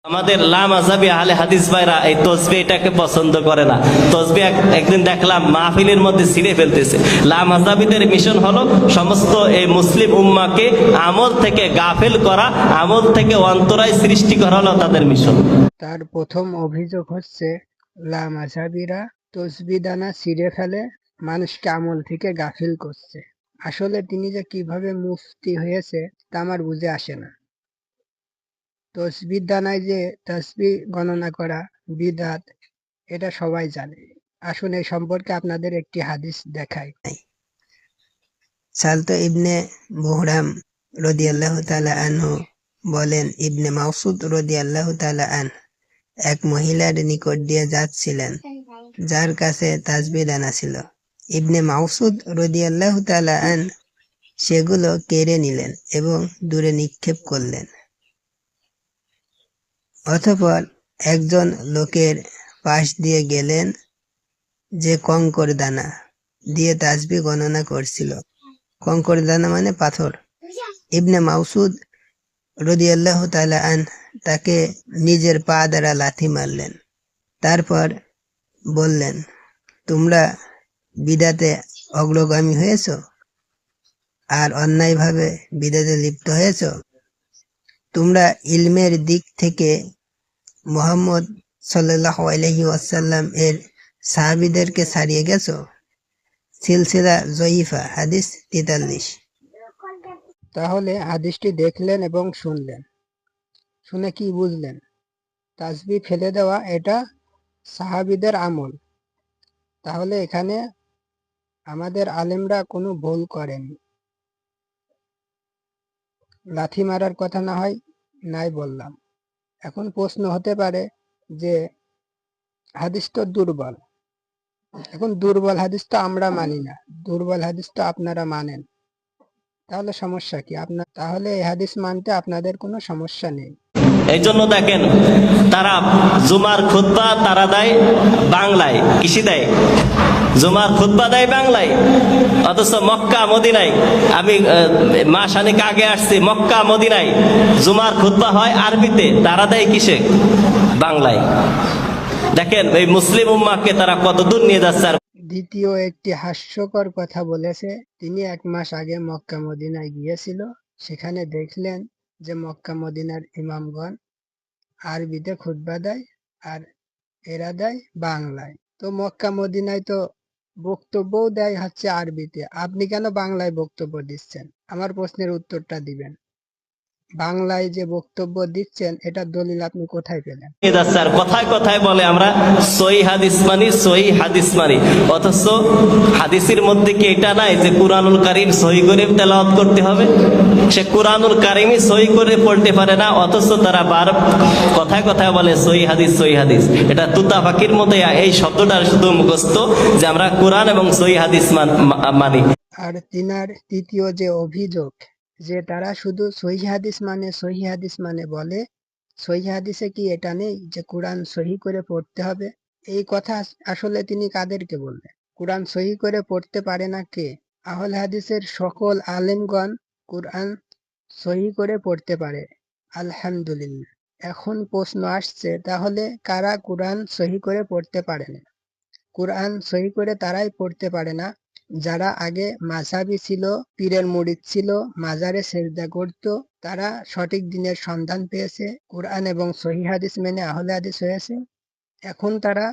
আমাদের লা মাযহাবী আহলে হাদিস ভাইরা এই তসবিহ এটাকে পছন্দ করে না। তসবিহ একদিন দেখলাম মাহফিলের মধ্যে ছিঁড়ে ফেলতেছে। লা মাযহাবীদের মিশন হলো সমস্ত এই মুসলিম উম্মাহকে আমল থেকে গাফেল করা, আমল থেকে অন্তরায় সৃষ্টি করা হলো তাদের মিশন। তার প্রথম অভিযোগ হচ্ছে লা মাযহাবীরা তসবিহ দানা ছিঁড়ে ফেলে, মানুষকে আমল থেকে গাফিল করছে। আসলে তিনি যে কিভাবে মুফতি হয়েছে তা আমার বুঝে আসে না। তসবিহ দানায় যে তাসবিহ গণনা করা বিদআত, এটা সবাই জানে। আসুন এই সম্পর্কে আপনাদের একটি হাদিস দেখাই। সালতো ইবনে বুহরাম রাদিয়াল্লাহু তাআলা আনহু বলেন, ইবনে মাসউদ রাদিয়াল্লাহু তাআলা আনহু এক মহিলার নিকট দিয়ে যাচ্ছিলেন যার কাছে তাসবিহ দানা ছিল। ইবনে মাসউদ রাদিয়াল্লাহু তাআলা আনহু সেগুলো কেড়ে নিলেন এবং দূরে নিক্ষেপ করলেন। অতঃপর একজন লোকের পাশ দিয়ে গেলেন যে কঙ্কর দানা দিয়ে তাসবিহ গণনা করছিল। কঙ্কর দানা মানে পাথর। ইবনে মাসউদ রাদিয়াল্লাহু তাআলা আনহু তাকে নিজের পা দ্বারা লাথি মারলেন। তারপর বললেন, তোমরা বিদআতে অগ্রগামী হয়েছ আর অন্যায়ভাবে বিদআতে লিপ্ত হয়েছ। তোমরা ইলমের দিক থেকে মুহাম্মদ সাল্লাল্লাহু আলাইহি ওয়াসাল্লাম এর সাহাবীদেরকে ছাড়িয়ে গেছো। সিলসিলা যঈফা হাদিস 43। তাহলে হাদিসটি দেখলেন এবং শুনলেন, শুনে কি বুঝলেন? তাসবিহ ফেলে দেওয়া এটা সাহাবীদের আমল। তাহলে এখানে আমাদের আলেমরা কোনো ভুল করেনি। লাথি মারার কথা না হয় নাই বললাম। এখন প্রশ্ন হতে পারে যে হাদিস তো দুর্বল। এখন দুর্বল হাদিস তো আমরা মানি না, দুর্বল হাদিস তো আপনারা মানেন। তাহলে সমস্যা কি? তাহলে এই হাদিস মানতে আপনাদের কোনো সমস্যা নেই। এই জন্য দেখেন, তারা জুমার খুতবা তারা দেয় বাংলায়, কিসি দেয়? জুমার খুতবা দেয় বাংলায়, অথচ মক্কা মদিনায়, আমি মাসখানেক আগে আসছি, মক্কা মদিনায় জুমার খুতবা হয় আরবিতে, তারা দেয় কিসে? বাংলায়। দেখেন এই মুসলিম উম্মাহকে তারা কতদূর নিয়ে যাচ্ছে। দ্বিতীয় একটি হাস্যকর কথা বলেছে, তিনি 1 মাস আগে মক্কা মদিনায় গিয়েছিল, সেখানে দেখলেন যে মক্কা মদিনার ইমামগণ আরবিতে খুতবা দেয় আর এরা দেয় বাংলায়। তো মক্কা মদিনায় তো বক্তব্যও দেয় হচ্ছে আরবিতে, আপনি কেন বাংলায় বক্তব্য দিচ্ছেন? আমার প্রশ্নের উত্তরটা দিবেন। বাংলায় যে বক্তব্য দিচ্ছেন এটার দলিল আপনি কোথায় পেলেন? কথায় কথায় বলে আমরা সহিহ হাদিস মানি, সহিহ হাদিস মানি, অথচ হাদিসের মধ্যে কি এটা নাই যে কুরআনুল কারীম সহিহ করে তেলাওয়াত করতে হবে? সে কুরআনুল কারীমই সহিহ করে পড়তে পারে না, অথচ তারা কথায় কথায় বলে সহিহ হাদিস, সহিহ হাদিস। এটা তুতা পাখির মতো এই শব্দটা শুধু মুখস্থ যে আমরা কুরআন এবং সহিহ হাদিস মানি। আর তিনার তৃতীয় যে অভিযোগ যে তারা শুধু সহিহ হাদিস মানে বলে, সহিহ হাদিসে কি এটা নেই যে কোরআন সহি করে পড়তে হবে? এই কথা আসলে তিনি কাদেরকে বললেন? কোরআন সহি করে পড়তে পারে না কে? আহলে হাদিসের সকল আলেমগণ কোরআন সহি করে পড়তে পারে, আলহামদুলিল্লাহ। এখন প্রশ্ন আসছে, তাহলে কারা কোরআন সহি করে পড়তে পারে না? কোরআন সহি করে তারাই পড়তে পারে না যারা আগে মাযহাবী ছিল, পীরের মুরিদ ছিল, মাজারে সেজদা করত। তারা সঠিক দিনের সন্ধান পেয়েছে, কোরআন এবং সহিহ হাদিস মেনে আহলে হাদিস হয়েছে। এখন তারা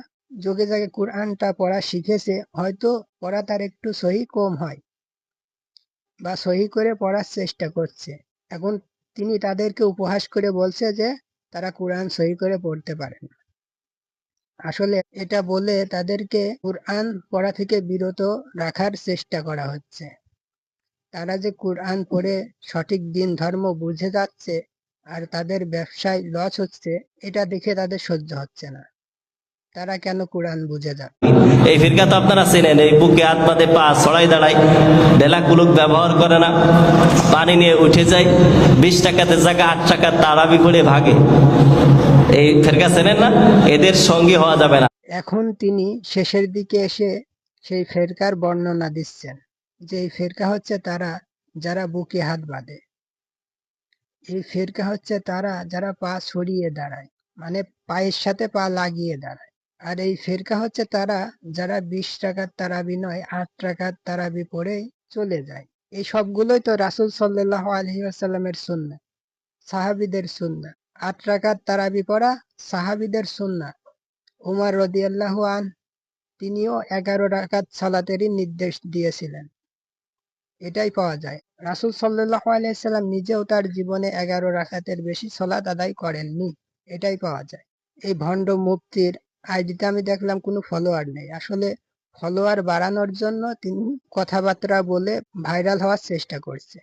যোগে যোগে কোরআনটা পড়া শিখেছে, হয়তো পড়া তার একটু সহি কম হয় বা সহি করে পড়ার চেষ্টা করছে। এখন তিনি তাদেরকে উপহাস করে বলছে যে তারা কোরআন সহি করে পড়তে পারে না। আসলে এটা বলে তাদেরকে কুরআন পড়া থেকে বিরত রাখার চেষ্টা করা হচ্ছে। তারা যে কুরআন পড়ে সঠিক দিন ধর্ম বুঝে যাচ্ছে আর তাদের ব্যবসায় লস হচ্ছে, এটা দেখে তাদের সহ্য হচ্ছে না। তারা কেন কোরআন বুঝে যাবে? এই ফিরকা তো আপনারা চেনেন, এই বুকে হাত বাঁধে, পা ছড়াই দাঁড়ায়, বেলাকুলুক ব্যবহার করে না, পানি নিয়ে উঠে যায়, 20 টাকাতে জায়গা 8 টাকা তারাবি করে ভাগে। এই ফিরকা চেনেন না? এদের সঙ্গী হওয়া যাবে না। এখন তিনি শেষের দিকে এসে সেই ফেরকার বর্ণনা দিচ্ছেন যে এই ফেরকা হচ্ছে তারা যারা বুকে হাত বাঁধে, এই ফেরকা হচ্ছে তারা যারা পা ছড়িয়ে দাঁড়ায়। মানে পায়ের সাথে পা লাগিয়ে দাঁড়ায়। আর এই ফিরকা হচ্ছে তারা যারা 20 রাকাত তারাবি নয় 8 রাকাত তারাবি পড়েই চলে যায়। এই সবগুলোই তো রাসূল সাল্লাল্লাহু আলাইহি ওয়াসাল্লামের সুন্নাহ, সাহাবীদের সুন্নাহ। 8 রাকাত তারাবি পড়া সাহাবীদের সুন্নাহ। উমর রাদিয়াল্লাহু আনহু তিনিও 11 রাকাত সালাতেরই নির্দেশ দিয়েছিলেন। এটাই পাওয়া যায়। রাসূল সাল্লাল্লাহু আলাইহি সাল্লাম নিজেও তার জীবনে 11 রাকাতের বেশি সালাত আদায় করেননি। এটাই পাওয়া যায়। এই ভণ্ড মুফতির আইডিতে আমি দেখলাম কোনো ফলোয়ার নেই। আসলে ফলোয়ার বাড়ানোর জন্য তিনি কথাবার্তা বলে ভাইরাল হওয়ার চেষ্টা করছে।